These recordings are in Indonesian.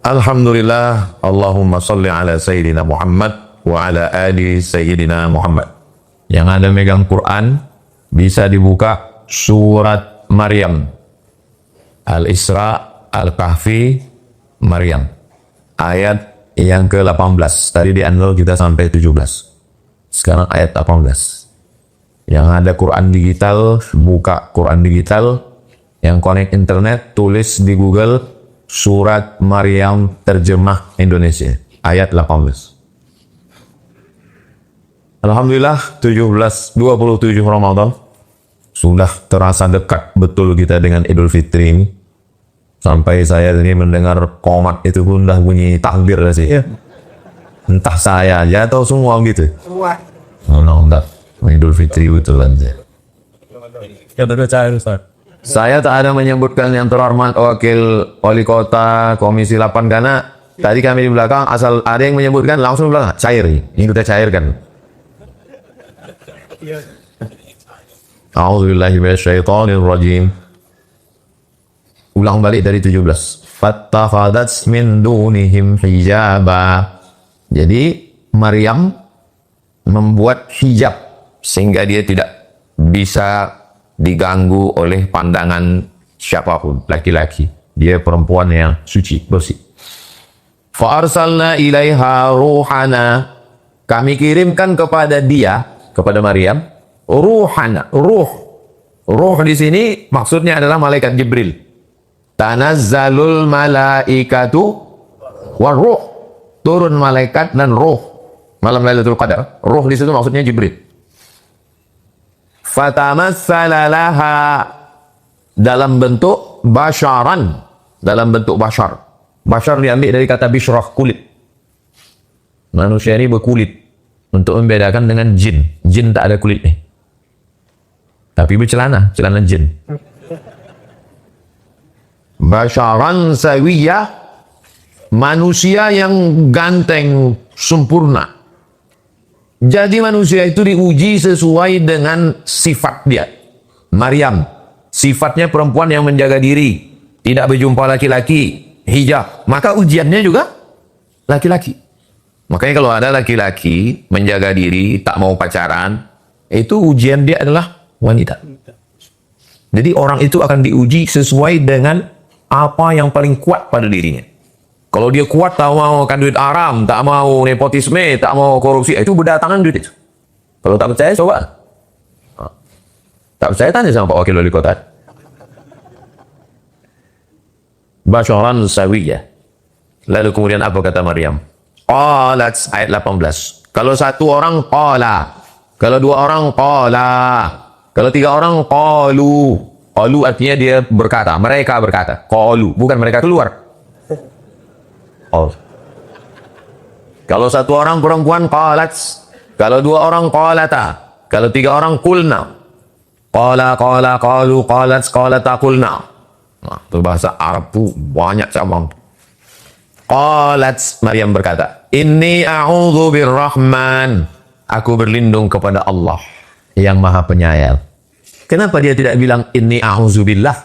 Alhamdulillah, Allahumma salli ala Sayyidina Muhammad wa ala ali Sayyidina Muhammad. Yang ada megang Quran, bisa dibuka surat Maryam. Al-Isra, Al-Kahfi, Maryam. Ayat yang ke-18. Tadi di Anwar kita sampai 17. Sekarang ayat 18. Yang ada Quran digital, buka Quran digital. Yang connect internet, tulis di Google surat Maryam terjemah Indonesia, ayat 18. Alhamdulillah, 27 Ramadan. Sudah terasa dekat betul kita dengan Idul Fitri ini. Sampai saya tadi mendengar qomat itu pun dah bunyi takbir sih. Ya. Entah saya aja atau semua gitu. Semua. Enggak. Idul Fitri betul aja. Ya udah cair Ustaz. Saya tak ada menyebutkan yang terhormat wakil wali kota Komisi 8 karena tadi kami di belakang asal ada yang menyebutkan langsung bilang cair. Ini kita cairkan. A'udzubillahi minasyaitonirrajim. Ulang balik dari 17. Fattakhadats min dunihim hijaba. Jadi Maryam membuat hijab sehingga dia tidak bisa diganggu oleh pandangan siapapun, laki-laki. Dia perempuan yang suci, bersih. Fa arsalna ilaiha ruhana. Kami kirimkan kepada dia, kepada Maryam, ruhana, ruh. Ruh di sini maksudnya adalah malaikat Jibril. Tanazzalul malaikatu waruh. Turun malaikat dan ruh. Malam Lailatul Qadar. Ruh di situ maksudnya Jibril. Fatamassala laha, dalam bentuk basyaran, dalam bentuk basyar. Basyar diambil dari kata bishrah, kulit. Manusia ini berkulit untuk membedakan dengan jin. Jin tak ada kulit nih, tapi bercelana, celana jin. Basyaran sawiyah, manusia yang ganteng, sempurna. Jadi manusia itu diuji sesuai dengan sifat dia. Maryam, sifatnya perempuan yang menjaga diri, tidak berjumpa laki-laki, hijab. Maka ujiannya juga laki-laki. Makanya kalau ada laki-laki menjaga diri, tak mau pacaran, itu ujian dia adalah wanita. Jadi orang itu akan diuji sesuai dengan apa yang paling kuat pada dirinya. Kalau dia kuat, tak mau makan duit haram, tak mau nepotisme, tak mau korupsi, itu berdatangan duit itu. Kalau tak percaya, coba. Tak percaya, tanya sama Pak Wakil Wali Kota. Basyaran sawiyah. Lalu kemudian apa kata Maryam? Qalat, ayat 18. Kalau satu orang, qala. Kalau dua orang, qala. Kalau tiga orang, qalu. Qalu artinya dia berkata, mereka berkata. Qalu, bukan mereka keluar. Oh. Kalau satu orang perempuan qalat, kalau dua orang qalata, kalau tiga orang qulna. Qala qalu qalat qalata qulna. Nah, itu bahasa Arab tuh banyak cabang. Qalat, Maryam berkata, inni a'udzu birrahman. Aku berlindung kepada Allah yang Maha Penyayang. Kenapa dia tidak bilang inni a'udzu billah?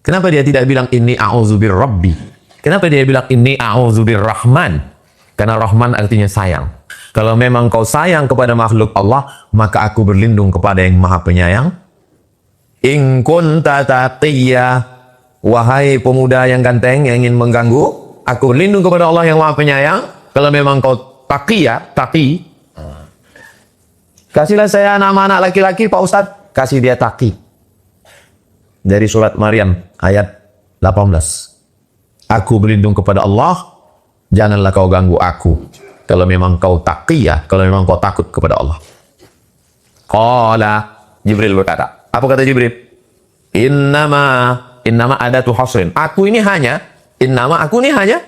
Kenapa dia tidak bilang inni a'udzu birrabbi? Kenapa dia bilang inni a'udzu birrahman? Karena Rahman artinya sayang. Kalau memang kau sayang kepada makhluk Allah, maka aku berlindung kepada yang Maha Penyayang. In kunta taqiyya, wahai pemuda yang ganteng yang ingin mengganggu, aku berlindung kepada Allah yang Maha Penyayang. Kalau memang kau taqiyya, taqi, kasihlah saya nama anak laki-laki Pak Ustadz, kasih dia taqi. Dari surat Maryam ayat 18. Aku berlindung kepada Allah, janganlah kau ganggu aku. Kalau memang kau taqiyah, kalau memang kau takut kepada Allah. Qala, Jibril berkata. Apa kata Jibril? Innama adatu hasrin. Aku ini hanya, aku ini hanya,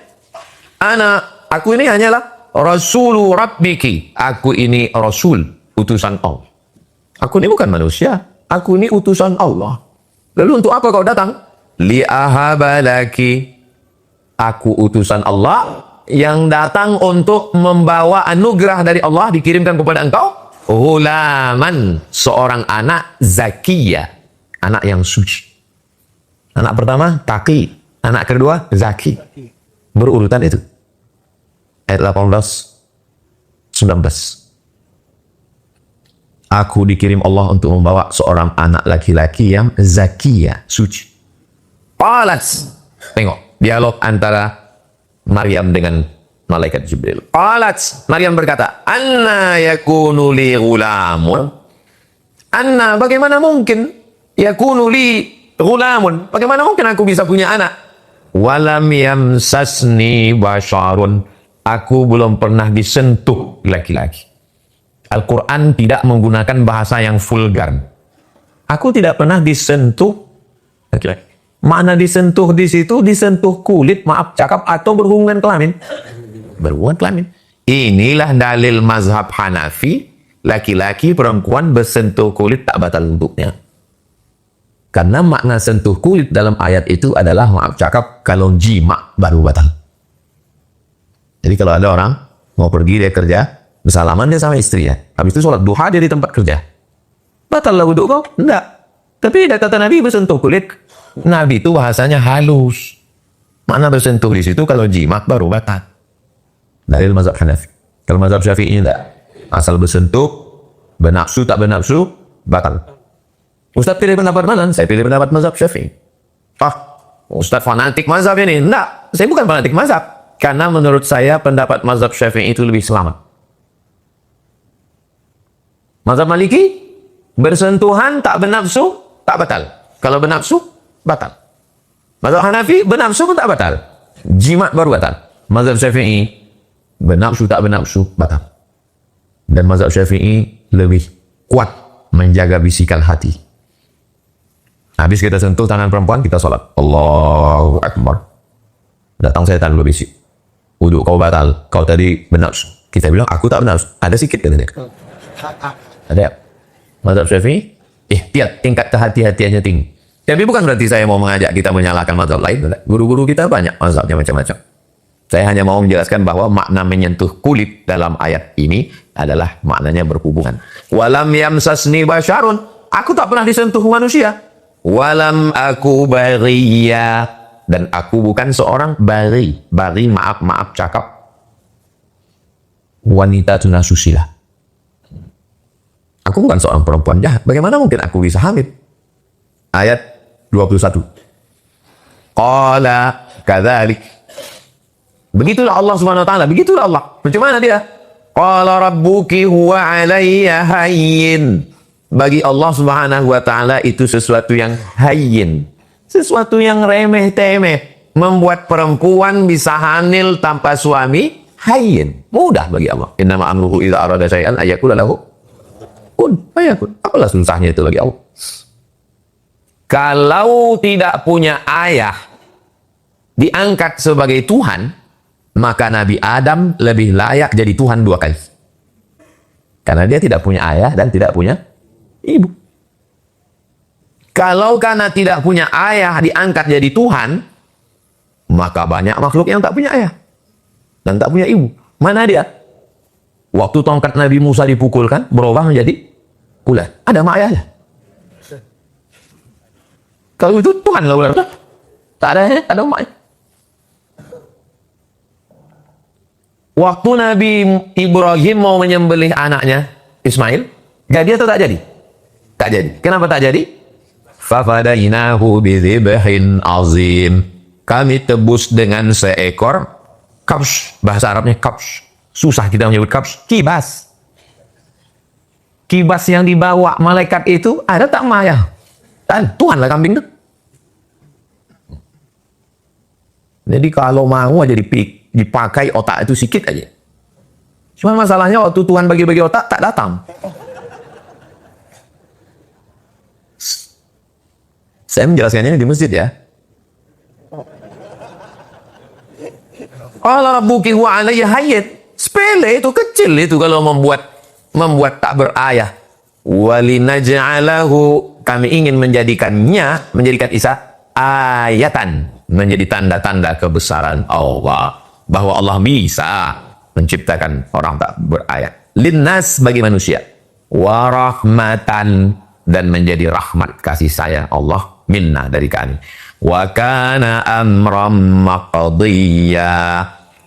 aku ini hanyalah Rasulu Rabbiki. Aku ini Rasul, utusan Allah. Aku ini bukan manusia, aku ini utusan Allah. Lalu untuk apa kau datang? Li'ahabalaki. Aku utusan Allah yang datang untuk membawa anugerah dari Allah dikirimkan kepada engkau. Ghulaman, seorang anak zakiyah, anak yang suci. Anak pertama taqi, anak kedua zaki. Berurutan itu. Ayat 18, 19. Aku dikirim Allah untuk membawa seorang anak laki-laki yang zakiyah, suci. Qalat. Tengok, dialog antara Maryam dengan malaikat Jibril. Qalat. Maryam berkata, Anna yakunu li ghulamun. Anna, bagaimana mungkin yakunu li ghulamun? Bagaimana mungkin aku bisa punya anak? Walam yamsasni basharun. Aku belum pernah disentuh laki-laki. Al-Quran tidak menggunakan bahasa yang vulgar. Aku tidak pernah disentuh laki-laki. Makna disentuh di situ, disentuh kulit, maaf cakap, atau berhubungan kelamin. Berhubungan kelamin. Inilah dalil mazhab Hanafi, laki-laki perempuan bersentuh kulit tak batal wuduknya. Karena makna sentuh kulit dalam ayat itu adalah, maaf cakap, kalau jima baru batal. Jadi kalau ada orang mau pergi dia kerja, bersalaman dia sama istrinya, habis itu sholat duha dia di tempat kerja, batal lah wuduk kau? Enggak. Tapi kata Nabi bersentuh kulit. Nabi itu bahasanya halus. Makna bersentuh di situ kalau jimat baru batal. Dalil mazhab Hanafi. Kalau mazhab Syafi'i enggak. Asal bersentuh, bernafsu tak bernafsu, batal. Ustaz pilih pendapat mana? Saya pilih pendapat mazhab Syafi'i. Ustaz fanatik mazhab ini? Enggak. Saya bukan fanatik mazhab. Karena menurut saya pendapat mazhab Syafi'i itu lebih selamat. Mazhab Maliki, bersentuhan tak bernafsu, tak batal. Kalau bernafsu, batal. Mazhab Hanafi, bernafsu pun tak batal. Jimat baru batal. Mazhab Syafi'i, bernafsu tak bernafsu, batal. Dan mazhab Syafi'i lebih kuat menjaga bisikan hati. Habis kita sentuh tangan perempuan, kita sholat. Allahu Akbar. Datang setan dulu bisik. Wuduk kau batal, kau tadi bernafsu. Kita bilang, aku tak bernafsu. Ada sikit katanya. Ada. Mazhab Syafi'i, ihtiyat, tingkat kehati-hatiannya tinggi. Tapi bukan berarti saya mau mengajak kita menyalahkan mazhab lain. Guru-guru kita banyak mazhabnya macam-macam. Saya hanya mau menjelaskan bahwa makna menyentuh kulit dalam ayat ini adalah maknanya berhubungan. Walam yamsasni basyarun. Aku tak pernah disentuh manusia. Walam aku bariyah. Dan aku bukan seorang bari. Bari, maaf cakap. Wanita tunasusila. Aku bukan seorang perempuan jahat. Bagaimana mungkin aku bisa hamil? Ayat 21. Qala kadzalik. Begitulah Allah Subhanahu wa taala, begitulah Allah. Macam mana dia? Qala rabbuki huwa 'alayya hayyin. Bagi Allah Subhanahu wa taala itu sesuatu yang hayyin, sesuatu yang remeh-temeh. Membuat perempuan bisa hamil tanpa suami, hayyin, mudah bagi Allah. Innama amruhu idza arada syai'an ayaqula lahu kun fayakun. Apalah susahnya itu bagi Allah. Kalau tidak punya ayah diangkat sebagai Tuhan, maka Nabi Adam lebih layak jadi Tuhan 2 kali. Karena dia tidak punya ayah dan tidak punya ibu. Kalau karena tidak punya ayah diangkat jadi Tuhan, maka banyak makhluk yang tak punya ayah dan tak punya ibu. Mana dia? Waktu tongkat Nabi Musa dipukulkan, berubah menjadi ular. Ada mak ayahnya. Kalau itu Tuhan lah ular. Tak ada maknya. Waktu Nabi Ibrahim mau menyembelih anaknya Ismail, jadi atau tak jadi? Tak jadi. Kenapa tak jadi? Fafadainahu bidzibhin azim. Kami tebus dengan seekor kabs. Bahasa Arabnya kabs. Susah kita menyebut kabs. Kibas. Kibas yang dibawa malaikat itu ada tak maya? Tuhan lah kambing itu. Jadi kalau mau aja dipakai otak itu sedikit aja. Cuma masalahnya waktu Tuhan bagi-bagi otak tak datang. Saya menjelaskannya di masjid ya. Qala rabbuki huwa 'alayya hayyin. Sepele itu, kecil itu kalau membuat tak berayah. Walinaj'alahu, kami ingin menjadikan Isa ayatan, menjadi tanda-tanda kebesaran Allah, bahwa Allah bisa menciptakan orang tak berayah. Linnas, bagi manusia. Warahmatan, dan menjadi rahmat kasih sayang Allah minna, dari kami. Wa kana amram maqdiya.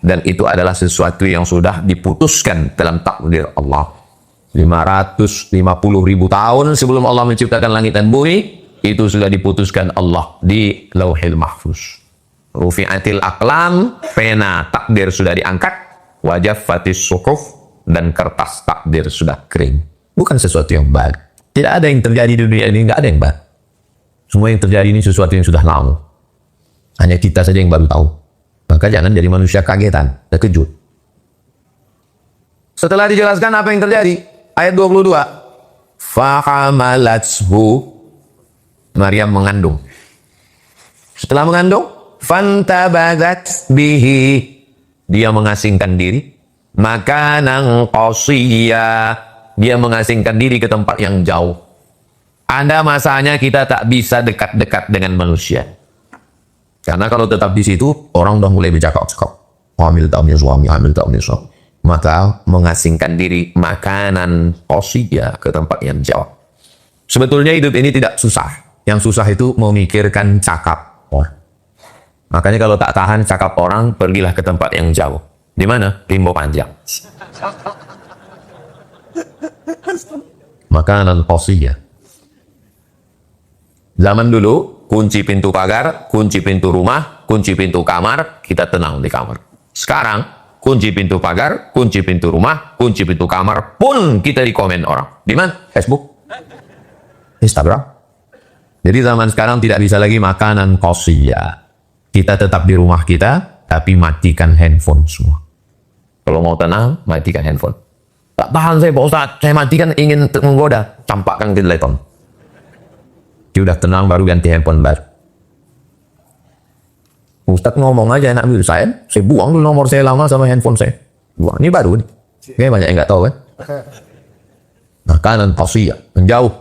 Dan itu adalah sesuatu yang sudah diputuskan dalam takdir Allah. 550.000 tahun sebelum Allah menciptakan langit dan bumi, itu sudah diputuskan Allah di Lauhil Mahfuz. Rufi'atil aqlam, pena takdir sudah diangkat, wajaffatis suhuf, dan kertas takdir sudah kering. Bukan sesuatu yang baru. Tidak ada yang terjadi di dunia ini, nggak ada yang baru. Semua yang terjadi ini sesuatu yang sudah lama. Hanya kita saja yang baru tahu. Maka jangan jadi manusia kagetan, terkejut. Setelah dijelaskan apa yang terjadi, ayat 22. Fahamalathu, Maryam mengandung. Setelah mengandung, fantabadat bihi, dia mengasingkan diri. Makanan qasiyya, dia mengasingkan diri ke tempat yang jauh. Ada masanya kita tak bisa dekat-dekat dengan manusia. Karena kalau tetap di situ, orang udah mulai bercakap-cakap. Hamil tak punya suami, hamil tak punya suami. Maka mengasingkan diri makanan qasiyya ke tempat yang jauh. Sebetulnya hidup ini tidak susah. Yang susah itu memikirkan cakap. Makanya kalau tak tahan cakap orang, pergilah ke tempat yang jauh. Di mana? Rimbo Panjang. Makanan qasiyya. Zaman dulu, kunci pintu pagar, kunci pintu rumah, kunci pintu kamar, kita tenang di kamar. Sekarang, kunci pintu pagar, kunci pintu rumah, kunci pintu kamar, pun kita dikomen orang. Di mana? Facebook, Instagram. Jadi zaman sekarang tidak bisa lagi makanan qasiyya. Kita tetap di rumah kita, tapi matikan handphone semua. Kalau mau tenang, matikan handphone. Tak tahan saya Pak Ustaz, saya matikan ingin menggoda, campakkan ke telepon. Sudah tenang baru ganti handphone baru. Ustaz ngomong aja enak dulu saya buang dulu nomor saya lama sama handphone saya. Buang, ini baru nih. Kayaknya banyak yang nggak tahu kan. Makanan qasiyya, menjauh.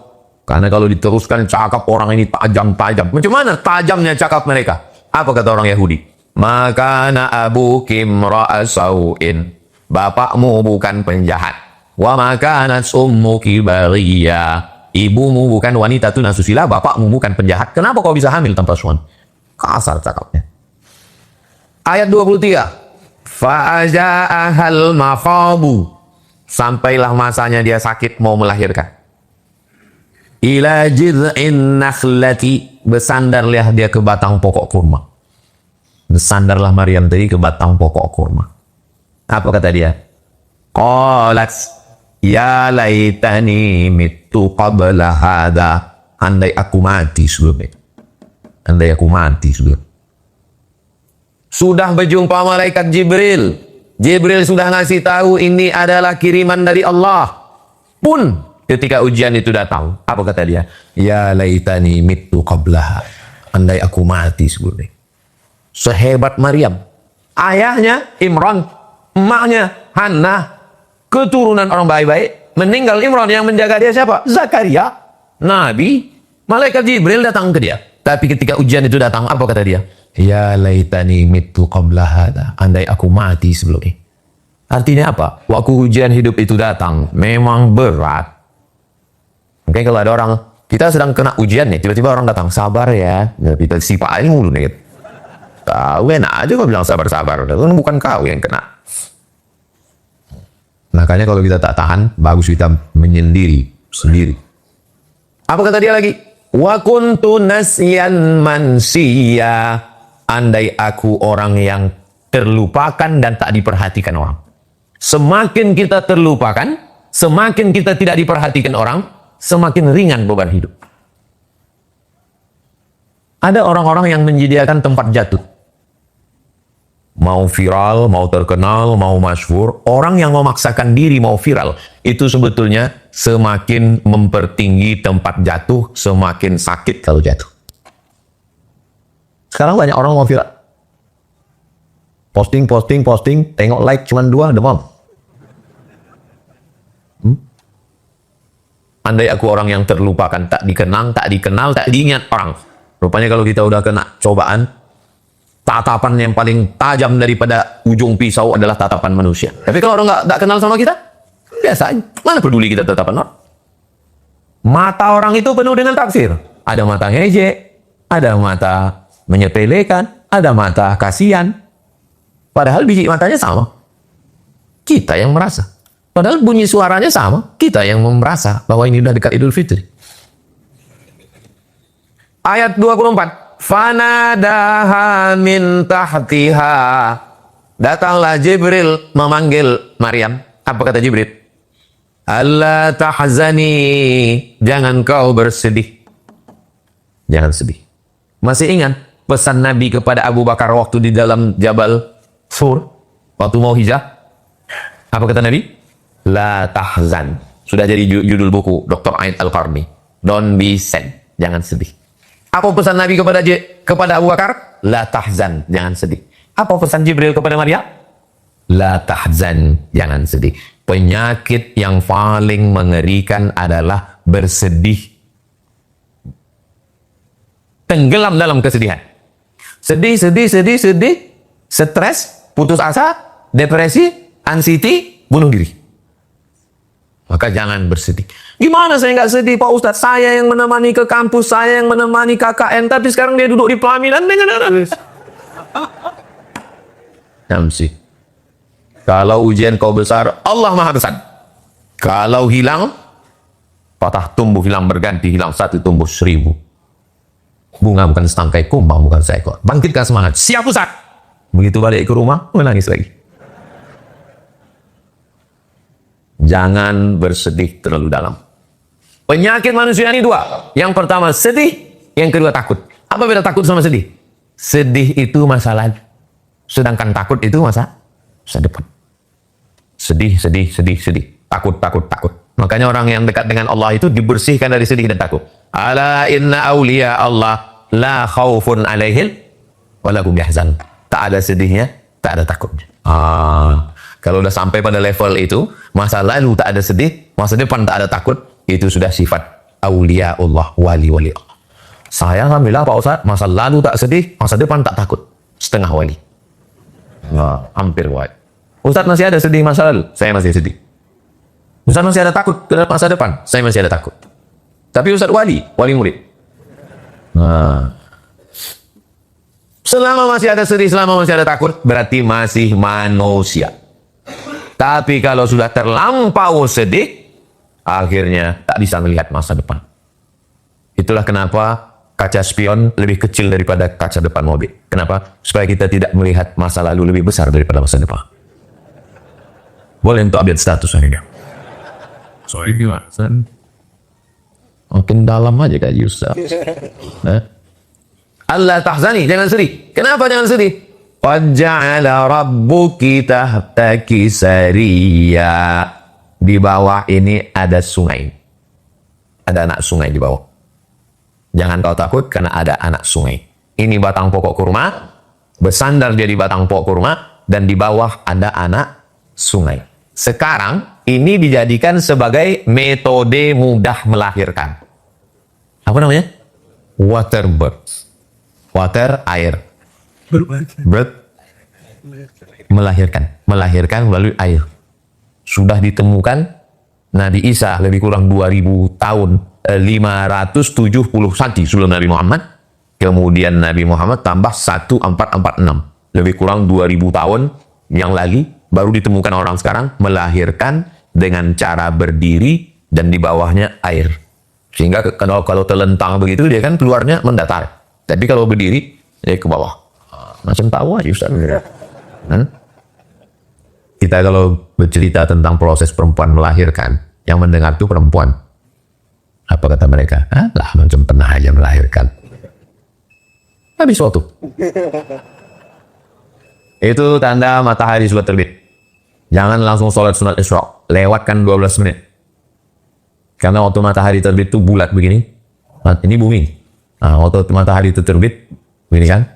Karena kalau diteruskan cakap orang ini tajam-tajam. Macam mana tajamnya cakap mereka? Apa kata orang Yahudi? Makana abuki imra'a sau'in. Bapakmu bukan penjahat. Wa makanat ummuki baghiyya. Ibumu bukan wanita tunasusila, bapakmu bukan penjahat. Kenapa kau bisa hamil tanpa suami? Kasar cakapnya. Ayat 23. Fa'aja'ahal maqabu. Sampailah masanya dia sakit mau melahirkan. Ila jid'in nakhlati, bersandarlah dia ke batang pokok kurma. Bersandarlah Maryam tadi ke batang pokok kurma. Apa kata dia? Qalat ya laitani mittu qabla hadha. Andai aku mati sebelum itu. Andai aku mati sebelum. Sudah berjumpa malaikat Jibril. Jibril sudah ngasih tahu ini adalah kiriman dari Allah. Pun ketika ujian itu datang, apa kata dia? Ya laitani mittu qablaha. Andai aku mati sebelumnya. Sehebat Maryam. Ayahnya Imran, emaknya Hannah, keturunan orang baik-baik. Meninggal Imran, yang menjaga dia siapa? Zakaria, Nabi. Malaikat Jibril datang ke dia. Tapi ketika ujian itu datang, apa kata dia? Ya laitani mittu qabla hadha. Andai aku mati sebelumnya. Artinya apa? Waktu ujian hidup itu datang, memang berat. Mungkin kalau ada orang, kita sedang kena ujian nih, tiba-tiba orang datang, sabar ya, kita sipain mulu nih. Kau enak aja kau bilang sabar-sabar, bukan kau yang kena. Makanya kalau kita tak tahan, bagus kita menyendiri sendiri. Apa kata dia lagi? Wa kuntu nasyan mansiya. Andai aku orang yang terlupakan dan tak diperhatikan orang. Semakin kita terlupakan, semakin kita tidak diperhatikan orang, semakin ringan beban hidup. Ada orang-orang yang menyediakan tempat jatuh. Mau viral, mau terkenal, mau masyhur, orang yang memaksakan diri mau viral, itu sebetulnya semakin mempertinggi tempat jatuh, semakin sakit kalau jatuh. Sekarang banyak orang mau viral. Posting, tengok like cuma 2, demam. Andai aku orang yang terlupakan, tak dikenang, tak diingat orang. Rupanya kalau kita udah kena cobaan, tatapan yang paling tajam daripada ujung pisau adalah tatapan manusia. Tapi kalau orang nggak kenal sama kita, biasa aja. Mana peduli kita tatapan orang. Mata orang itu penuh dengan tafsir. Ada mata ngejek, ada mata menyepelekan, ada mata kasihan. Padahal biji matanya sama. Kita yang merasa. Padahal bunyi suaranya sama. Kita yang merasa bahwa ini sudah dekat Idul Fitri. Ayat 24. Fanadaha min tahtiha. Datanglah Jibril memanggil Maryam. Apa kata Jibril? Allah tahzani. Jangan kau bersedih. Jangan sedih. Masih ingat pesan Nabi kepada Abu Bakar waktu di dalam Jabal Sur? Waktu mau hijrah? Apa kata Nabi? La tahzan. Sudah jadi judul buku Dr. Ain Al-Qarni. Don't be sad. Jangan sedih. Apa pesan Nabi kepada Abu Bakar? La tahzan. Jangan sedih. Apa pesan Jibril kepada Maryam? La tahzan. Jangan sedih. Penyakit yang paling mengerikan adalah bersedih. Tenggelam dalam kesedihan. Sedih. Stres, putus asa, depresi, anxiety, bunuh diri. Maka jangan bersedih. Gimana saya nggak sedih Pak Ustadz? Saya yang menemani ke kampus, saya yang menemani KKN, tapi sekarang dia duduk di pelaminan dengan nangis. Namsi. Kalau ujian kau besar, Allah Maha besar. Kalau hilang, patah tumbuh hilang berganti, hilang satu tumbuh 1000. Bunga bukan setangkai, kumbang bukan seekor. Bangkitkan semangat. Siap Ustaz. Begitu balik ke rumah, menangis lagi. Jangan bersedih terlalu dalam. Penyakit manusia ini dua. Yang pertama sedih, yang kedua takut. Apa beda takut sama sedih? Sedih itu masa lalu. Sedangkan takut itu masa depan. Sedih. Takut. Makanya orang yang dekat dengan Allah itu dibersihkan dari sedih dan takut. Ala inna awliya Allah la khawfun alaihim walahum yahzan. Tak ada sedihnya, tak ada takutnya. Kalau udah sampai pada level itu, masa lalu tak ada sedih, masa depan tak ada takut, itu sudah sifat awliya Allah, wali Allah. Saya alhamdulillah Pak Ustaz, masa lalu tak sedih, masa depan tak takut. Setengah wali. Hampir wali. Ustaz masih ada sedih masa lalu, saya masih sedih. Ustaz masih ada takut ke masa depan, saya masih ada takut. Tapi Ustaz wali murid. Selama masih ada sedih, selama masih ada takut, berarti masih manusia. Tapi kalau sudah terlampau sedih, akhirnya tak bisa melihat masa depan. Itulah kenapa kaca spion lebih kecil daripada kaca depan mobil. Kenapa? Supaya kita tidak melihat masa lalu lebih besar daripada masa depan. Boleh untuk update status akhirnya. Sorry, gimana? Makin dalam aja kayak Yusuf. Allah tahzani, jangan sedih. Kenapa jangan sedih? Qad ja'ala rabbuki tahtaki sariya. Di bawah ini ada sungai. Ada anak sungai di bawah. Jangan kau takut karena ada anak sungai. Ini batang pokok kurma, bersandar jadi batang pokok kurma, dan di bawah ada anak sungai. Sekarang ini dijadikan sebagai metode mudah melahirkan. Apa namanya? Water birth. Water, air. Birth, melahirkan melalui air. Sudah ditemukan Nabi Isa lebih kurang 2000 tahun, 570 cm sebelum Nabi Muhammad. Kemudian Nabi Muhammad tambah 1446, lebih kurang 2000 tahun yang lagi baru ditemukan orang sekarang melahirkan dengan cara berdiri dan di bawahnya air. Sehingga kalau terlentang begitu dia kan keluarnya mendatar. Tapi kalau berdiri dia ke bawah. Macam tahu aja Ustaz. Kita kalau bercerita tentang proses perempuan melahirkan, yang mendengar itu perempuan. Apa kata mereka? Lah macam pernah aja melahirkan. Habis waktu. Itu tanda matahari sudah terbit. Jangan langsung sholat sunat Isra. Lewatkan 12 menit. Karena waktu matahari terbit itu bulat begini. Ini bumi. Waktu matahari itu terbit, begini kan?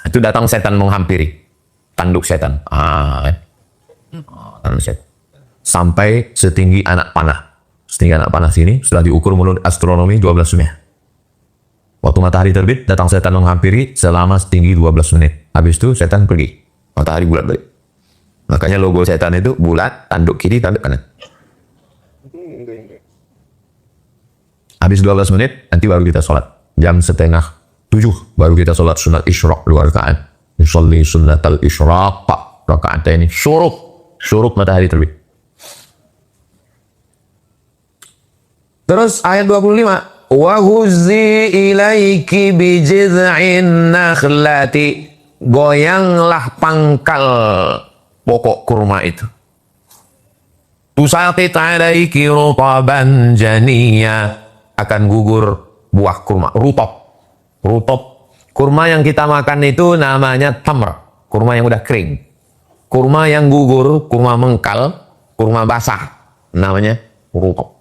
Itu datang setan menghampiri. Tanduk setan. Tanduk setan. Sampai setinggi anak panah. Setinggi anak panah sini, sudah diukur menurut astronomi 12 menit. Waktu matahari terbit, datang setan menghampiri selama setinggi 12 menit. Habis itu setan pergi. Matahari bulat balik. Makanya logo setan itu bulat, tanduk kiri, tanduk kanan. Habis 12 menit, nanti baru kita sholat. Jam 10:30 7 baru kita sholat sunat isyraq 2 rakaat. Yusalli sunnatal isyraq rakaat ini syuruk matahari terbit. Terus ayat 25, wa huzzi ilaiki bijid'in nakhlati, goyanglah pangkal pokok kurma itu. Tusaqit alaiki rutaban janiyya, akan gugur buah kurma, rutop. Kurma yang kita makan itu namanya tamr, kurma yang udah kering. Kurma yang gugur, kurma mengkal, kurma basah, namanya rutop.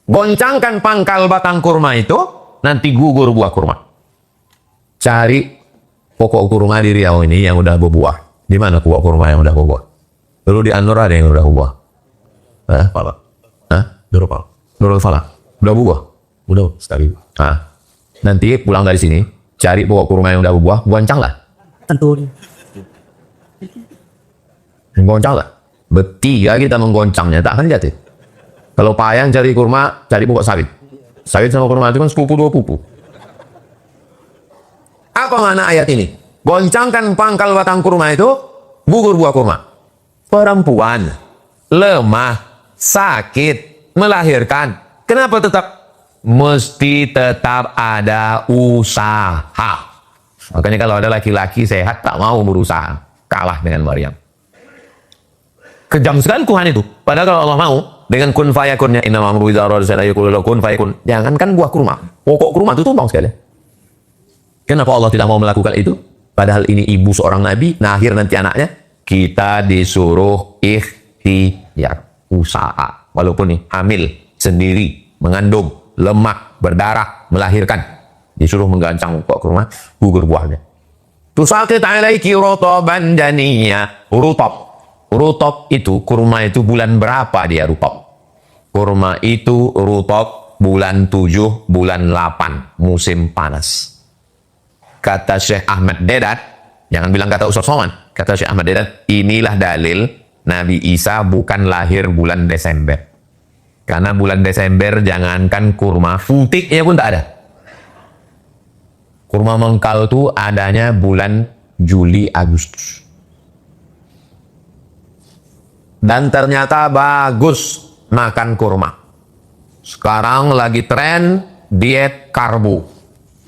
Goncangkan pangkal batang kurma itu, nanti gugur buah kurma. Cari pokok kurma di Riau ini yang udah berbuah. Di mana pokok kurma yang udah berbuah? Dulu di Anur ada yang udah berbuah. Pala. Nurul Fala. Udah berbuah? Udah sekali. Nanti pulang dari sini, cari pokok kurma yang udah berbuah, goncanglah. Tentu. Goncanglah. Bertiga kita menggoncangnya, tak akan jatuh. Kalau payang cari kurma, cari pokok sawit. Sawit sama kurma itu kan sepupu 2 pupu. Apa makna ayat ini? Goncangkan pangkal batang kurma itu, gugur buah kurma. Perempuan, lemah, sakit, melahirkan. Kenapa tetap? Mesti tetap ada usaha. Makanya kalau ada laki-laki sehat, tak mau berusaha. Kalah dengan Maryam. Kejam sekali Tuhan itu. Padahal kalau Allah mau, dengan kun fayakunnya, inna ma'amru idza arada syai'an yaqulu lahu kun fayakun. Jangankan buah kurma, pokok kurma itu tumbang sekali. Kenapa Allah tidak mau melakukan itu? Padahal ini ibu seorang nabi, lahir nanti anaknya. Kita disuruh ikhtiar, usaha. Walaupun nih hamil sendiri, mengandung, lemak, berdarah, melahirkan, disuruh menggancang pokok kurma, gugur buahnya. Tusaqit alaiki rutaban janiyya, rutop itu, kurma itu bulan berapa dia rutop? Kurma itu rutop bulan 7, bulan 8, musim panas. Kata Syekh Ahmad Dedat, jangan bilang kata Ustaz Somad, kata Syekh Ahmad Dedat, inilah dalil Nabi Isa bukan lahir bulan Desember. Karena bulan Desember jangankan kurma, futiknya pun tak ada. Kurma mengkal itu adanya bulan Juli, Agustus. Dan ternyata bagus makan kurma. Sekarang lagi tren diet karbo.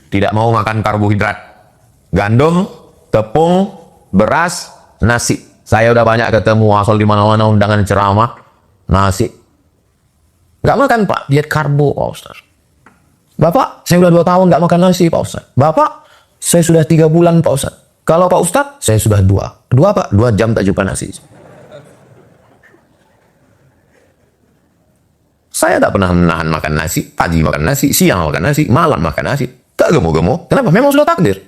Tidak mau makan karbohidrat. Gandum, tepung, beras, nasi. Saya udah banyak ketemu asal di mana-mana undangan ceramah, nasi. Nggak makan Pak, diet karbo Pak Ustaz. Bapak, saya udah 2 tahun nggak makan nasi Pak Ustaz. Bapak, saya sudah 3 bulan Pak Ustaz. Kalau Pak Ustaz, saya sudah 2. 2 Pak, 2 jam tak jumpa nasi. Saya tak pernah menahan makan nasi, pagi makan nasi, siang makan nasi, malam makan nasi. Tak gemuk-gemuk. Kenapa? Memang sudah takdir.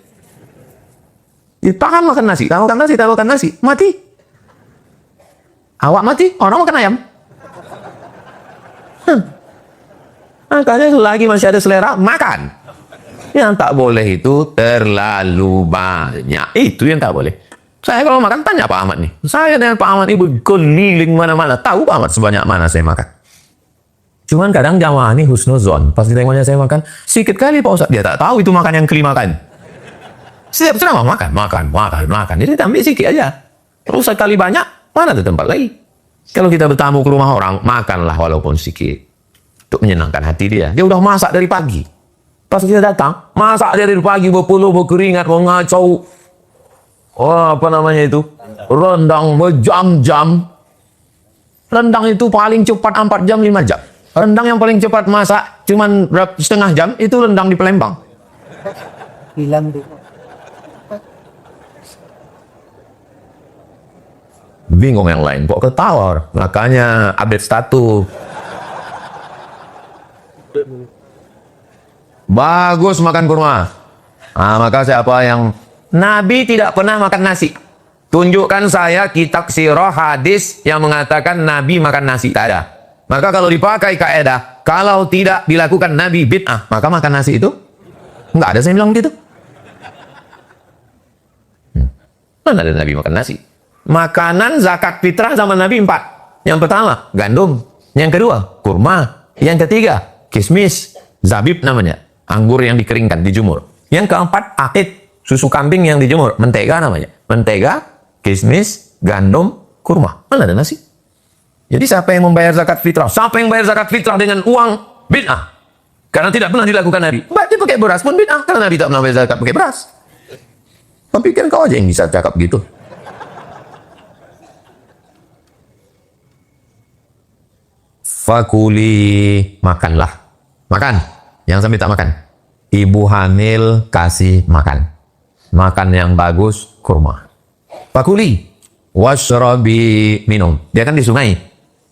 Tahan makan nasi, tak makan nasi, mati. Awak mati, orang makan ayam. Makanya selagi masih ada selera, makan. Yang tak boleh itu terlalu banyak. Itu yang tak boleh. Saya kalau makan, tanya Pak Ahmad nih. Saya dengan Pak Ahmad ini keliling mana-mana. Tahu Pak Ahmad sebanyak mana saya makan. Cuman kadang jamaah ini husnuzon. Pas ditengoknya saya makan, sedikit kali Pak Ustaz. Dia tak tahu itu makan yang kelima kan. Setiap ceramah makan. Jadi ambil sedikit aja. Terus sekali banyak, mana ada tempat lagi. Kalau kita bertamu ke rumah orang, makanlah walaupun sedikit. Untuk menyenangkan hati dia. Dia udah masak dari pagi. Pas kita datang, masak dia dari pagi, berpeluh, berkeringat, mengacau. Apa namanya itu? Rendang berjam-jam. Rendang itu paling cepat 4 jam, 5 jam. Rendang yang paling cepat masak cuman setengah jam, itu rendang di Palembang. Hilang deh. Bingung yang lain, kok ketawa? Makanya update status. Bagus makan kurma. Maka siapa yang Nabi tidak pernah makan nasi? Tunjukkan saya kitab sirah hadis yang mengatakan Nabi makan nasi. Tak ada. Maka kalau dipakai kaidah, kalau tidak dilakukan Nabi bid'ah, maka makan nasi itu enggak ada saya bilang gitu. Mana ada Nabi makan nasi? Makanan zakat fitrah zaman Nabi 4. Yang pertama, gandum. Yang kedua, kurma. Yang ketiga, kismis. Zabib namanya. Anggur yang dikeringkan, dijemur. Yang keempat, akid, susu kambing yang dijemur. Mentega namanya. Mentega, kismis, gandum, kurma. Mana ada nasi? Jadi siapa yang membayar zakat fitrah? Siapa yang bayar zakat fitrah dengan uang bid'ah? Karena tidak pernah dilakukan Nabi. Berarti pakai beras pun bid'ah. Karena Nabi tak pernah bayar zakat pakai beras. Kau pikir kau aja yang bisa cakap gitu. Fakuli, makanlah. Makan. Yang sampai tak makan. Ibu hamil kasih makan. Makan yang bagus, kurma. Fakuli. Washrabi, minum. Dia kan di sungai.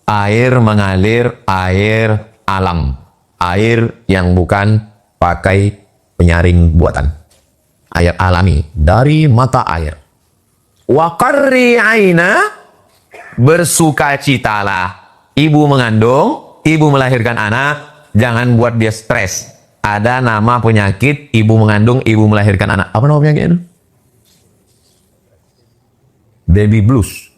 Air mengalir, air alam. Air yang bukan pakai penyaring buatan. Air alami. Dari mata air. Wa qarri aina, bersukacitalah. Ibu mengandung, ibu melahirkan anak, jangan buat dia stres. Ada nama penyakit ibu mengandung, ibu melahirkan anak. Apa nama penyakit itu? Baby blues.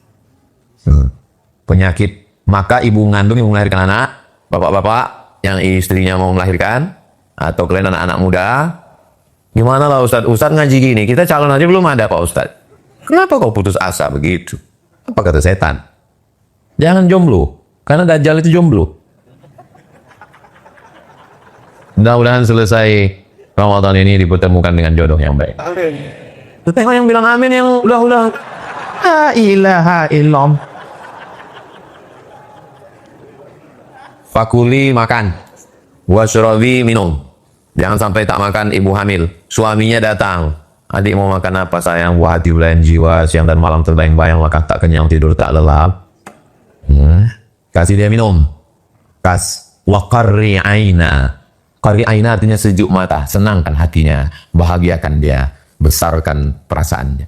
Penyakit. Maka ibu mengandung, ibu melahirkan anak, bapak-bapak yang istrinya mau melahirkan, atau kalian anak-anak muda, gimana lah Ustadz? Ustadz ngaji gini, kita calon aja belum ada Pak Ustadz. Kenapa kau putus asa begitu? Apa kata setan? Jangan jomblo. Karena Dajjal itu jomblo. Mudah-mudahan selesai Ramadan ini dipertemukan dengan jodoh yang baik. Tuh tengok yang bilang amin yang udah. La ilaha illallah. Fakuli, makan. Washrabi, minum. Jangan sampai tak makan ibu hamil. Suaminya datang. Adik mau makan apa sayang? Buah hati belayan jiwa. Siang dan malam terbayang-bayang. Maka tak kenyang, tidur tak lelap. Kasih dia minum. Wa qarri aina. Qarri aina artinya sejuk mata. Senangkan hatinya. Bahagiakan dia. Besarkan perasaannya.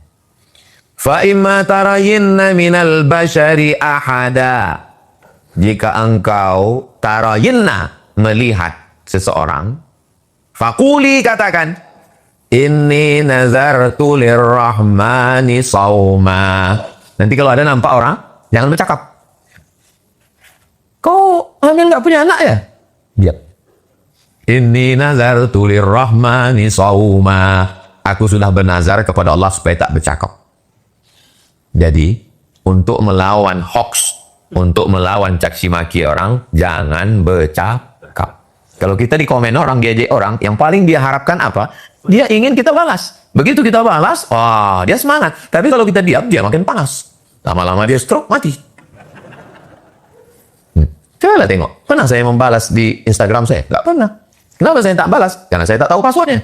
Fa imma tarayinna minal bashari ahada. Jika engkau tarayinna, melihat seseorang, fakuli, katakan, inni nazartu lirrahmani sawma. Nanti kalau ada nampak orang, jangan bercakap. Kau hamil nggak punya anak ya? Diam. Inni nazartu lirrahmani sawma. Aku sudah bernazar kepada Allah supaya tak bercakap. Jadi, untuk melawan hoax, untuk melawan caci maki orang, jangan bercakap. Kalau kita di komen orang, diajak orang, yang paling dia harapkan apa? Dia ingin kita balas. Begitu kita balas, wah, dia semangat. Tapi kalau kita diam, dia makin panas. Lama-lama dia stroke, mati. Coba tengok, pernah saya membalas di Instagram saya? Nggak pernah. Kenapa saya tak balas? Karena saya tak tahu passwordnya.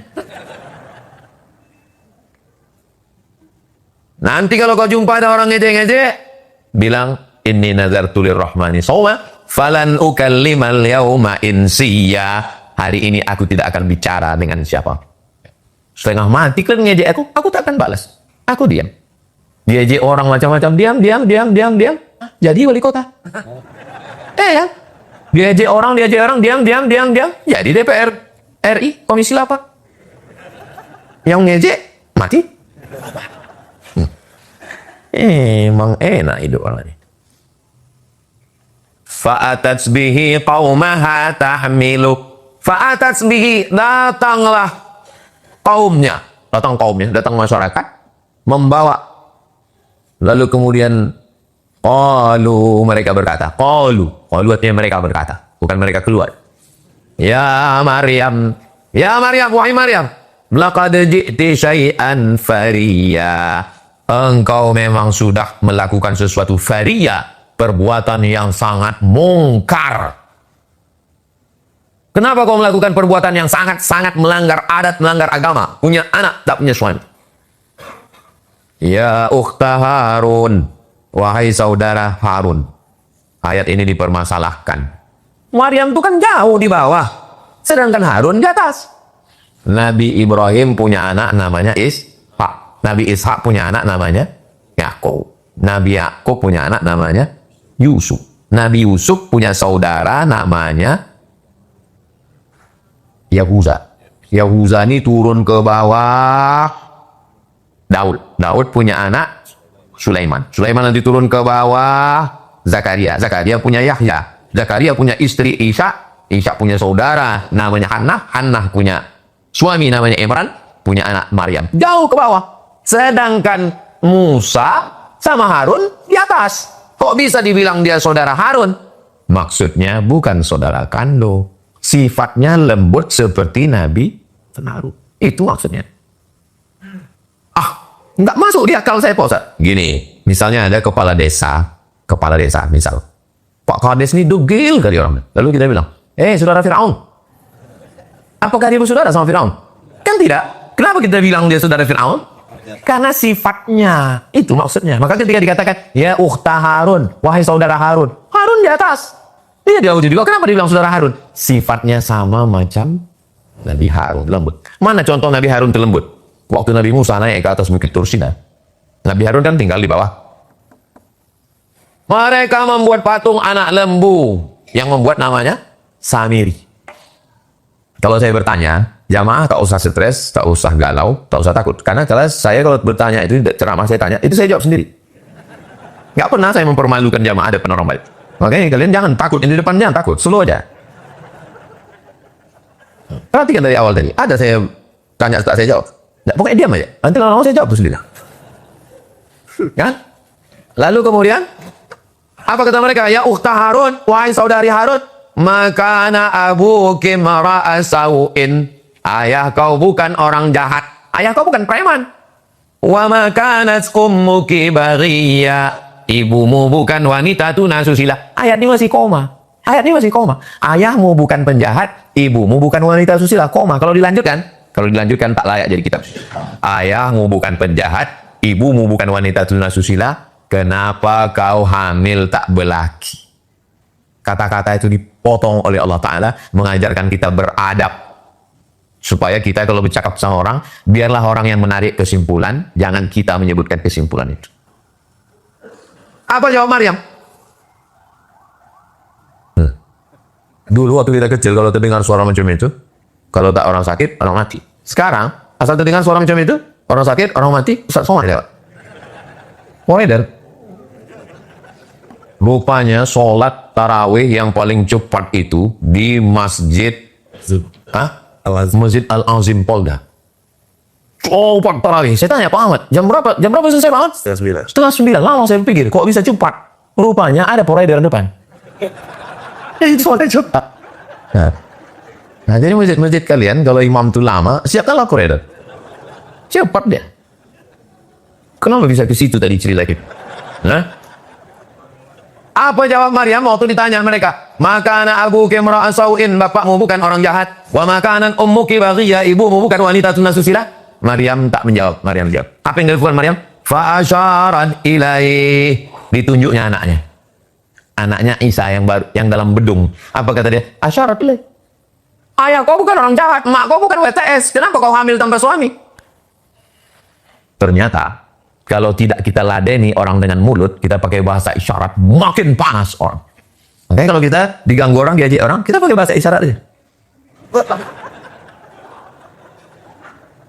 Nanti kalau kau jumpa ada orang ngejek-ngejek, bilang, inni nazartu lirrahmani sawma, falan ukallimal yauma insiya. Hari ini aku tidak akan bicara dengan siapa. Setengah mati kan ngejek aku tak akan balas. Aku diam. Diajak orang macam-macam, diam. Jadi wali kota. Ya. Diajak orang, diam. Jadi DPR RI, Komisi 8. Yang ngejek, mati. Emang enak hidup orang ini. Fa'atat bihi qaumaha tahmilu. Fa'atat bihi, datanglah kaumnya. Datang masyarakat. Membawa. Lalu kemudian qalu, mereka berkata. Qalu artinya mereka berkata. Bukan mereka keluar. Ya Maryam, wahai Maryam. Laqad ji'ti syai'an fariya. Engkau memang sudah melakukan sesuatu fariya. Perbuatan yang sangat mungkar. Kenapa kau melakukan perbuatan yang sangat-sangat melanggar adat, melanggar agama? Punya anak, tak punya suami. Ya ukhta Harun, wahai saudara Harun. Ayat ini dipermasalahkan. Maryam itu kan jauh di bawah. Sedangkan Harun di atas. Nabi Ibrahim punya anak namanya Ishak. Nabi Ishak punya anak namanya Yakub. Nabi Yakub punya anak namanya Yusuf. Nabi Yusuf punya saudara namanya Yahuza. Yahuza ini turun ke bawah Daud. Daud punya anak Sulaiman. Sulaiman nanti turun ke bawah Zakaria. Zakaria punya Yahya. Zakaria punya istri Isa. Isa punya saudara namanya Hannah. Hannah punya Suami namanya Imran, punya anak Maryam. Jauh ke bawah. Sedangkan Musa sama Harun di atas. Kok bisa dibilang dia saudara Harun? Maksudnya bukan saudara kandung. Sifatnya lembut seperti Nabi Harun. Itu maksudnya. Nggak masuk di akal saya, Pak Ustaz. Gini, misalnya ada kepala desa misal. Pak Kades ini dugil kali orang. Lalu kita bilang, saudara Fir'aun. Apakah dia bersaudara sama Fir'aun? Kan tidak. Kenapa kita bilang dia saudara Fir'aun? Karena sifatnya. Itu maksudnya. Maka ketika dikatakan, ya ukhta Harun, wahai saudara Harun. Harun di atas. Dia jauh juga. Kenapa dibilang saudara Harun? Sifatnya sama macam Nabi Harun, lembut. Mana contoh Nabi Harun terlembut? Waktu Nabi Musa naik ke atas Bukit Tursina. Nabi Harun kan tinggal di bawah. Mereka membuat patung anak lembu. Yang membuat namanya Samiri. Kalau saya bertanya, jamaah tak usah stres, tak usah galau, tak usah takut. Karena kalau bertanya itu, ceramah saya tanya, itu saya jawab sendiri. Nggak pernah saya mempermalukan jamaah depan orang baik. Makanya kalian jangan takut, ini depan jangan takut, slow aja. Perhatikan dari awal tadi, ada saya tanya, tak saya jawab. Nggak, pokoknya diam aja. Nanti lama-lama saya jawab sendiri. Kan? Lalu kemudian, apa kata mereka? Ya ukhta Harun, wahai saudari Harun, makana abuki mara'a sawin. Ayah kau bukan orang jahat. Ayah kau bukan preman. Wa makanat ummuki baghiya. Ibumu bukan wanita tunasusila. Ayat ini masih koma. Ayahmu bukan penjahat, ibumu bukan wanita susila. Koma. Kalau dilanjutkan tak layak jadi kitab. Ayahmu bukan penjahat, ibumu bukan wanita tunasusila. Kenapa kau hamil tak belaki? Kata-kata itu dipotong oleh Allah Ta'ala, mengajarkan kita beradab. Supaya kita kalau bercakap sama orang, biarlah orang yang menarik kesimpulan, jangan kita menyebutkan kesimpulan itu. Apa jawab Maryam? Dulu waktu kita kecil, kalau terdengar suara macam itu, kalau tak orang sakit, orang mati. Sekarang, asal terdengar suara macam itu, orang sakit, orang mati, Ustaz Somad lewat. Moeder. Rupanya sholat tarawih yang paling cepat itu di Masjid Masjid Al-Azim Polda. Cepat tarawih. Saya tanya Pak Ahmad, jam berapa selesai Pak Ahmad? Setengah 9. Lama saya pikir, kok bisa cepat? Rupanya ada provider depan. Itu sholatnya cepat. Nah, jadi masjid-masjid kalian, kalau imam itu lama, siapkanlah provider. Cepat dia. Kenapa bisa ke situ tadi cerita itu? Apa jawab Maryam waktu ditanya mereka? Makana abuki imra'an sawin, bapakmu bukan orang jahat. Wa makanan ummuki baghiya, ibumu bukan wanita tunasusila. Maryam tak menjawab. Maryam jawab. Apa yang dilakukan Maryam? Fa asyarat ilaih. Ditunjuknya anaknya. Anaknya Isa yang dalam bedung. Apa kata dia? Asyarat ilaih. Ayah kau bukan orang jahat, mak kau bukan WTS. Kenapa kau hamil tanpa suami? Ternyata kalau tidak kita ladeni orang dengan mulut, kita pakai bahasa isyarat, makin panas orang. Makanya kalau kita diganggu orang, diajak orang, kita pakai bahasa isyarat aja.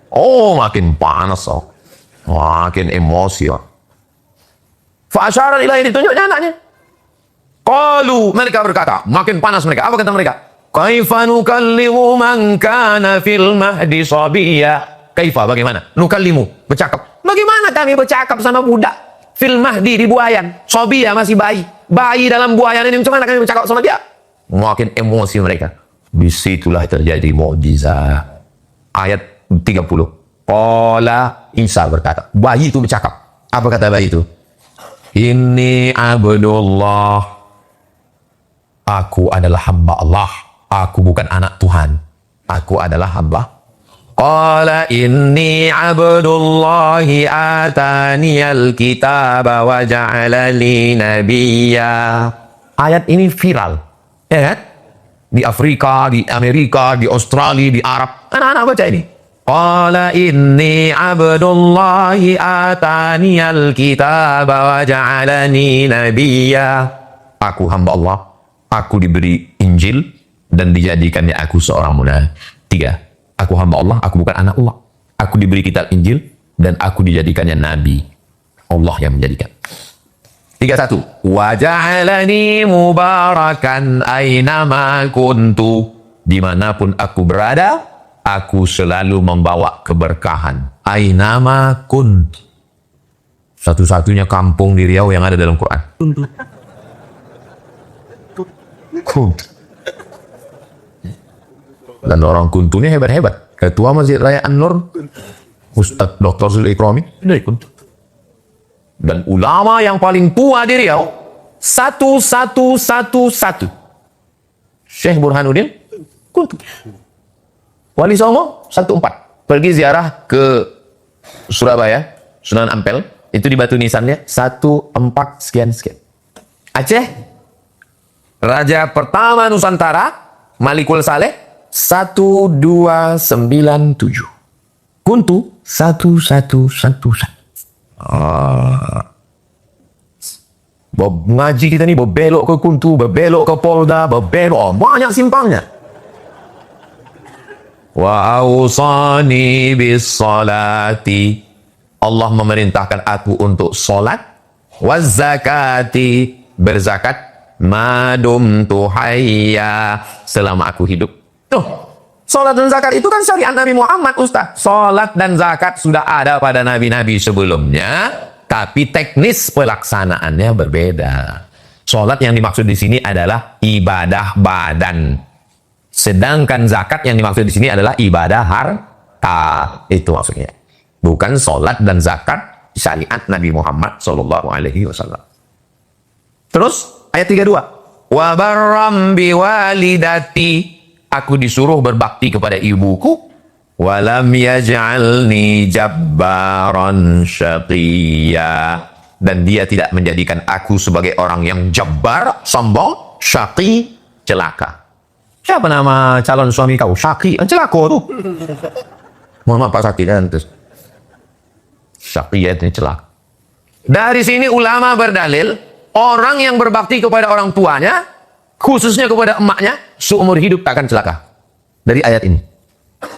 Oh, makin panas, makin emosi. Fa'asyarat ilahi, ditunjuknya anaknya. Qalu, mereka berkata, makin panas mereka. Apa kata mereka? Kaifa nukallimu man kana fil mahdi sabiyya. Kaifa, bagaimana? Nukallimu, bercakap. Bagaimana kami bercakap sama budak fil mahdi di buayan? Sabiyya masih bayi. Bayi dalam buayan ini, macam mana kami bercakap sama dia? Makin emosi mereka. Disitulah terjadi mukjizat. Ayat 30. Qala Isa berkata. Bayi itu bercakap. Apa kata bayi itu? Inni abdullah. Aku adalah hamba Allah. Aku bukan anak Tuhan. Aku adalah hamba. Qala inni abdullahi ataniyal kitaba wa ja'alani nabiyya. Ayat ini viral. Ya kan? Di Afrika, di Amerika, di Australia, di Arab. Anak-anak baca ini. Qala inni abdullahi ataniyal kitaba wa ja'alani nabiyya. Aku hamba Allah. Aku diberi Injil dan dijadikannya aku seorang nabi. 3. Aku hamba Allah, aku bukan anak Allah. Aku diberi kitab Injil dan aku dijadikannya nabi. Allah yang menjadikan. 31. Wa ja'alani mubarakan aynama kuntu. Dimanapun aku berada, Aku selalu membawa keberkahan. Ainama kunt. Satu-satunya kampung di Riau yang ada dalam Quran. Kunt. Dan orang Kuntu ini hebat-hebat. Ketua Masjid Raya An-Nur, Ustadz Dr. Zul Ikrami, dari Kuntu. Dan ulama yang paling tua di Riau, 1111. Syekh Burhanuddin, Kuntu. Wali Songo, 14. Pergi ziarah ke Surabaya, Sunan Ampel, itu di Batu Nisannya, 14 sekian-sekian. Aceh, Raja pertama Nusantara, Malikul Saleh, 1297. Kuntu 1111. Ngaji kita ni berbelok ke Kuntu, berbelok ke Polda, berbelok, banyak simpangnya. Wa awsani bis salati. Allah memerintahkan aku untuk solat, waz zakati, berzakat, madumtu hayya, selama aku hidup. Tuh, solat dan zakat itu kan syariat Nabi Muhammad, Ustaz. Solat dan zakat sudah ada pada nabi-nabi sebelumnya, tapi teknis pelaksanaannya berbeda. Solat yang dimaksud di sini adalah ibadah badan, sedangkan zakat yang dimaksud di sini adalah ibadah harta. Itu maksudnya. Bukan solat dan zakat syariat Nabi Muhammad Sallallahu Alaihi Wasallam. Terus ayat 32. Wa barram biwalidati. Aku disuruh berbakti kepada ibuku. Walam yaj'alni jabbaran syaqiyya. Dan dia tidak menjadikan aku sebagai orang yang jabbar, sombong, syaqi, celaka. Siapa nama calon suami kau? Syaqi, celaka tuh. Mohon maaf Pak Syaqi kan. Syaqiyah ini celaka. Dari sini ulama berdalil, orang yang berbakti kepada orang tuanya, khususnya kepada emaknya, seumur hidup tak akan celaka. Dari ayat ini.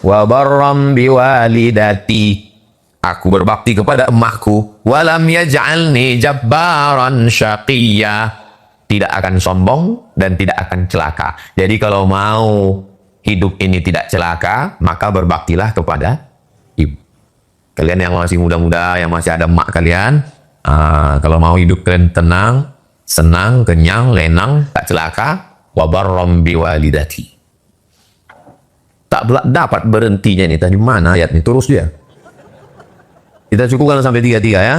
Wa barram biwalidati. Aku berbakti kepada emakku. Walam yaj'alni jabbaran syaqiyya. Tidak akan sombong dan tidak akan celaka. Jadi kalau mau hidup ini tidak celaka, maka berbaktilah kepada ibu. Kalian yang masih muda-muda, yang masih ada emak kalian, kalau mau hidup kalian tenang, senang, kenyang, lenang, tak celaka, wa barram biwalidati. Tak dapat berhentinya ini. Tadi mana ayat ini? Terus dia. Kita cukupkan sampai 33 ya.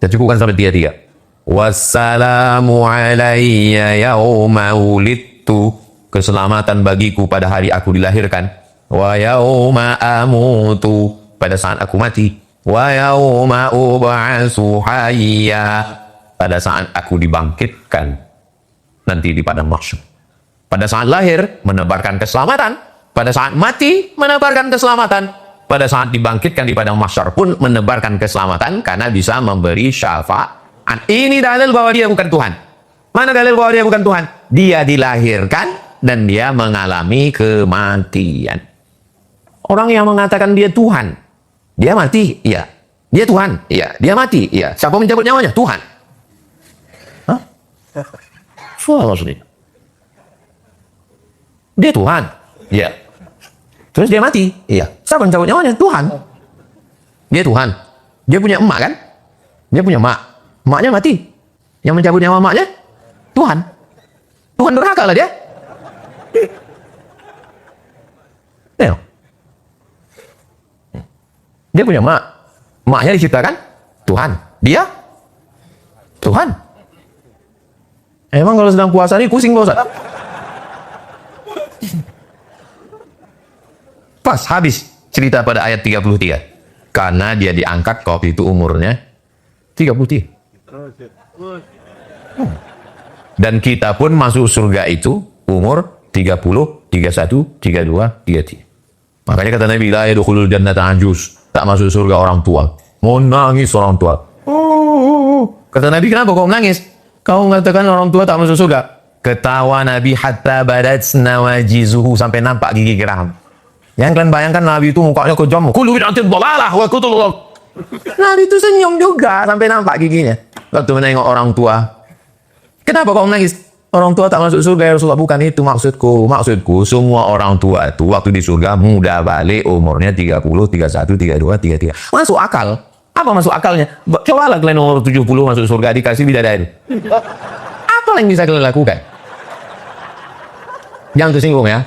Kita cukupkan sampai 33. Wassalamu alayya yawma wulidtu. Keselamatan bagiku pada hari aku dilahirkan. Wa yawma amutu. Pada saat aku mati. Wa yawma ub'atsu hayya. Pada saat aku dibangkitkan nanti di padang mahsyar. Pada saat lahir menebarkan keselamatan, pada saat mati menebarkan keselamatan, pada saat dibangkitkan di padang mahsyar pun menebarkan keselamatan karena bisa memberi syafaat. Ini dalil bahwa dia bukan Tuhan. Mana dalil bahwa dia bukan Tuhan? Dia dilahirkan dan dia mengalami kematian. Orang yang mengatakan dia Tuhan, dia mati, iya. Dia Tuhan, iya. Dia mati, iya. Siapa mencabut nyawanya? Tuhan. Hah? Apa maksudnya? Dia Tuhan, iya. Terus dia mati, iya. Siapa mencabut nyawanya? Tuhan. Dia Tuhan. Dia punya emak kan? Dia punya emak. Emaknya mati. Yang mencabut nyawa emaknya? Tuhan. Tuhan durhaka lah dia. Dia punya emak. Emaknya diciptakan Tuhan. Dia Tuhan. Emang kalau sedang puasa ini pusing Pak Ustaz? Pas habis cerita pada ayat 33. Karena dia diangkat waktu itu umurnya 33. Dan kita pun masuk surga itu umur 30, 31, 32, 33. Makanya kata Nabi, la yadkhulul jannata ajuz. Tak masuk surga orang tua. Mau nangis orang tua. Kata Nabi, kenapa kau menangis? Kau mengatakan orang tua tak masuk surga. Ketawa Nabi hatta badat nawajizuhu, sampai nampak gigi geram. Yang kalian bayangkan Nabi itu mukanya kejam. Kullu bid'atin dhalalah wa kullu. Nabi itu senyum juga sampai nampak giginya waktu menengok orang tua. Kenapa kau menangis? Orang tua tak masuk surga ya Rasulullah. Bukan itu maksudku. Maksudku semua orang tua itu waktu di surga muda balik umurnya 30, 31, 32, 33. Masuk akal. Apa masuk akalnya? Cobalah kalian umur 70 masuk surga dikasih bidadari. Apa yang bisa kalian lakukan? Jangan tersinggung ya.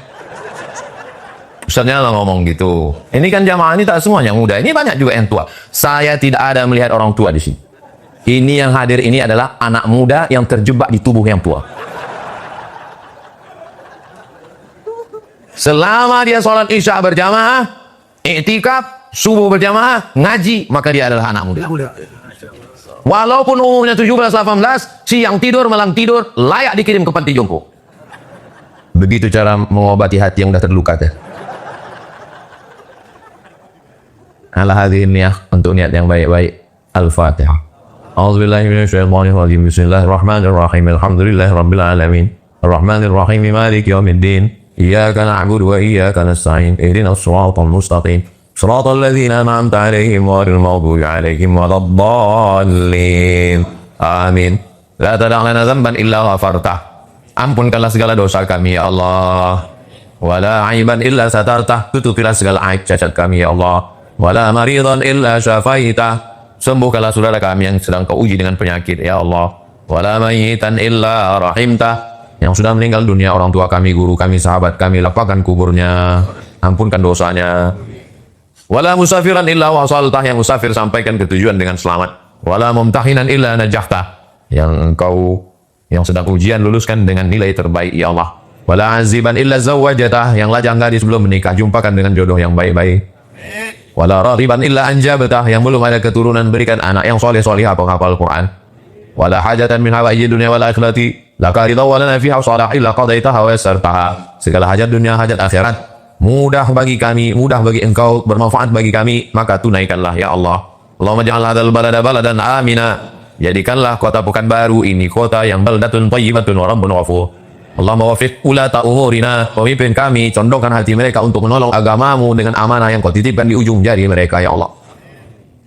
Ustaznya lah ngomong gitu. Ini kan jamaah ini tak semuanya muda. Ini banyak juga yang tua. Saya tidak ada melihat orang tua di sini. Ini yang hadir ini adalah anak muda yang terjebak di tubuh yang tua. Selama dia sholat isya berjamaah, iktikaf, subuh berjamaah, ngaji, maka dia adalah anak muda. Walaupun umurnya 17-18, siang tidur, malam tidur, layak dikirim ke panti jompo. Begitu cara mengobati hati yang sudah terluka. Ala hadirin ya, untuk niat yang baik-baik. Al-Fatihah. A'udzubillahi minasyaitonirrajim. Bismillahirrahmanirrahim. Alhamdulillahirabbil alamin. Arrahmanirrahim. Maliki yaumiddin. Iyyaka na'budu wa iyyaka nasta'in. Ihdinas siratal mustaqim. Siratal ladzina an'amta 'alaihim ghairil maghdubi 'alaihim waladdallin. Amin. La tada' lana dzamban illa ghafartah. Ampunkanlah segala dosa kami ya Allah. Wala 'aiban illa satartah. Tutupilah segala aib cacat kami ya Allah. Wala maridan illa syafaitah. Sembuhkanlah saudara kami yang sedang kau uji dengan penyakit ya Allah. Wala mayyitan illa rahimtah. Yang sudah meninggal dunia, orang tua kami, guru kami, sahabat kami, lapangkan kuburnya, ampunkan dosanya. Wala musafiran illa wasaltah. Yang musafir sampaikan ke tujuan dengan selamat. Wala mumtahinan illa najahtah. Yang engkau yang sedang ujian luluskan dengan nilai terbaik ya Allah. Wala aziban illa zawwajatah. Yang lajang gadis belum menikah, jumpakan dengan jodoh yang baik-baik. Wala raghiban illa anjabatah. Yang belum ada keturunan, berikan anak yang soleh-soleh penghafal Quran. Wala hajatan min hawaiji dunia wal akhirati laka ridha wa lana fiha salah illa qadaitaha wa yassartaha. Segala hajat dunia, hajat akhirat mudah bagi kami, mudah bagi engkau, bermanfaat bagi kami, maka tunaikanlah ya Allah. Allahumma ja'al hadzal balada baladan amina. Jadikanlah kota Pekanbaru ini kota yang baldatun thayyibatun wa rabbun ghafur. Allahumma wafiq ulata umurina. Pemimpin kami, condongkan hati mereka untuk menolong agamamu dengan amanah yang kau titipkan di ujung jari mereka ya Allah.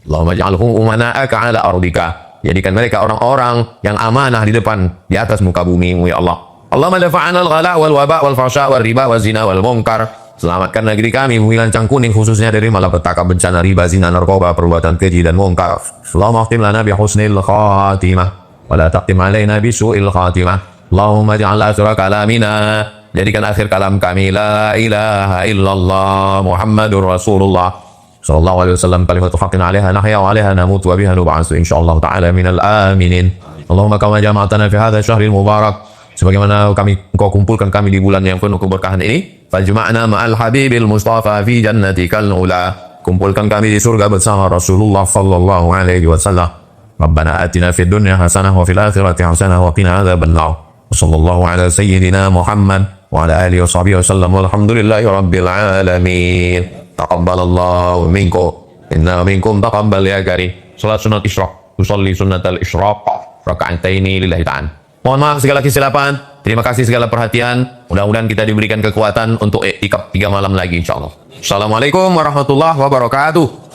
Allahumma ja'alhum umana'aka ala ardika. Jadikan mereka orang-orang yang amanah di depan, di atas muka bumi ya Allah. Allahumma dafa'ana al-ghala wal waba wal fahsya wal riba wal zina wal munkar. Selamatkan negeri kami, menghilangkan kuning khususnya dari malapetaka, bencana, riba, zina, narkoba, perbuatan keji dan munkar. Allahumma khtim lana bi husnil khatimah wa la taqtim alaina bi su'il khatimah. Allahumma ja'al akhir kalamina. Jadikan akhir kalam kami la ilaha illallah Muhammadur Rasulullah sallallahu alaihi wasallam, kalimatu haqqin 'alaiha nahya wa 'alaiha namut wa biha nub'atsu insyaallah ta'ala minal aminin. Allahumma kama jama'tana fi hadzal syahril mubarak, sebagaimana engkau kumpulkan kami di bulan yang penuh keberkahan ini, fajma'na ma'al habibil mustafa fi jannatikal ula. Kumpulkan kami di surga bersama Rasulullah sallallahu alaihi wasallam. Rabbana atina fid dunya hasanah wa fil akhirati hasanah wa qina adzabannar. Wassallallahu ala sayyidina Muhammad wa ala alihi washabihi wasallam. Walhamdulillahi rabbil alamin. Taqabbalallahu minkum inna minkum taqabbal ya karim. Salat sunat isyraq, usolli sunnatal isyraq raka'ataini lillahi ta'ala. Mohon maaf segala kesilapan, terima kasih segala perhatian. Mudah-mudahan kita diberikan kekuatan untuk iktikaf 3 malam lagi insyaallah. Assalamualaikum warahmatullahi wabarakatuh.